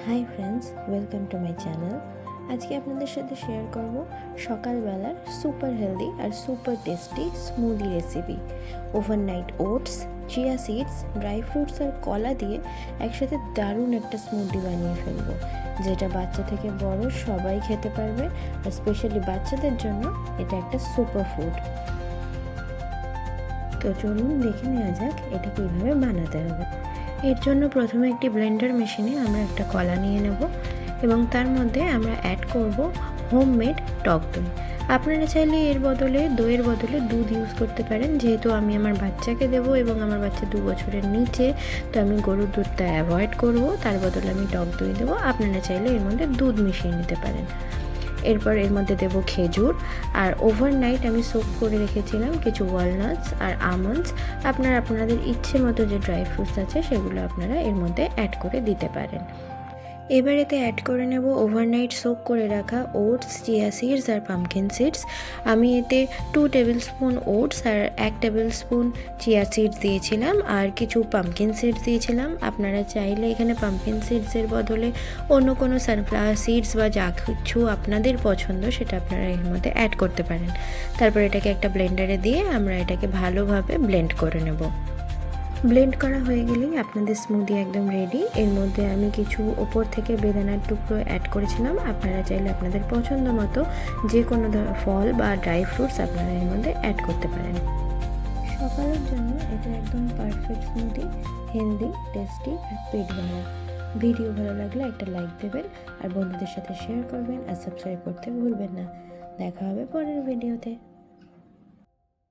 High friends, welcome to my channel. আজকে আপনাদের সাথে শেয়ার করব সকালবেলার সুপার হেলদি আর super tasty smoothie recipe. Overnight oats, chia seeds, dry fruits আর কলা দিয়ে একসাথে দারুণ একটা স্মুদি বানিয়ে ফেলবো, যেটা বাচ্চা থেকে বড় সবাই খেতে পারবে। আর স্পেশালি বাচ্চাদের জন্য এটা একটা সুপার ফুড। তো চলুন দেখে নেওয়া যাক এটা কীভাবে বানাতে হবে। এর জন্য প্রথমে একটি ব্লেন্ডার মেশিনে আমরা একটা কলা নিয়ে নেব এবং তার মধ্যে আমরা অ্যাড করব হোমমেড টক দই। আপনারা চাইলে এর বদলে দইয়ের বদলে দুধ ইউজ করতে পারেন, যেহেতু আমি আমার বাচ্চাকে দেবো এবং আমার বাচ্চা 2 বছরের নিচে, তো আমি গরুর দুধটা অ্যাভয়েড করব, তার বদলে আমি টক দই দেবো। আপনারা চাইলে এর মধ্যে দুধ মিশিয়ে নিতে পারেন। এরপর এর মধ্যে দেবো খেজুর, আর ওভারনাইট আমি সোক করে রেখেছিলাম কিছু ওয়ালনাটস আর আমন্ডস। আপনারা আপনাদের ইচ্ছে মতো যে ড্রাই ফ্রুটস আছে সেগুলো আপনারা এর মধ্যে অ্যাড করে দিতে পারেন। এবার এতে অ্যাড করে নেব ওভারনাইট সোক করে রাখা ওটস, চিয়া সিডস আর পামকিন সিডস। আমি এতে 2 টেবিল স্পুন ওটস আর 1 টেবিল স্পুন চিয়া সিডস দিয়েছিলাম আর কিছু পামকিন সিডস দিয়েছিলাম। আপনারা চাইলে এখানে পামকিন সিডসের বদলে অন্য কোনো সানফ্লাওয়ার সিডস বা যা কিছু আপনাদের পছন্দ সেটা আপনারা এর মধ্যে অ্যাড করতে পারেন। তারপর এটাকে একটা ব্লেন্ডারে দিয়ে আমরা এটাকে ভালোভাবে ব্লেন্ড করে নেব। ব্লেন্ড করা হয়ে গেলেই আপনাদের স্মুদি একদম রেডি। এর মধ্যে আমি কিছু ওপর থেকে বেদানার টুকরো অ্যাড করেছিলাম। আপনারা চাইলে আপনাদের পছন্দ মতো যে কোনো ফল বা ড্রাই ফ্রুটস আপনারা এর মধ্যে অ্যাড করতে পারেন। সকালের জন্য এটা একদম পারফেক্ট স্মুদি, হেলদি, টেস্টি আর পেট ভরা। ভিডিও ভালো লাগলে একটা লাইক দেবেন আর বন্ধুদের সাথে শেয়ার করবেন আর সাবস্ক্রাইব করতে ভুলবেন না। দেখা হবে পরের ভিডিওতে।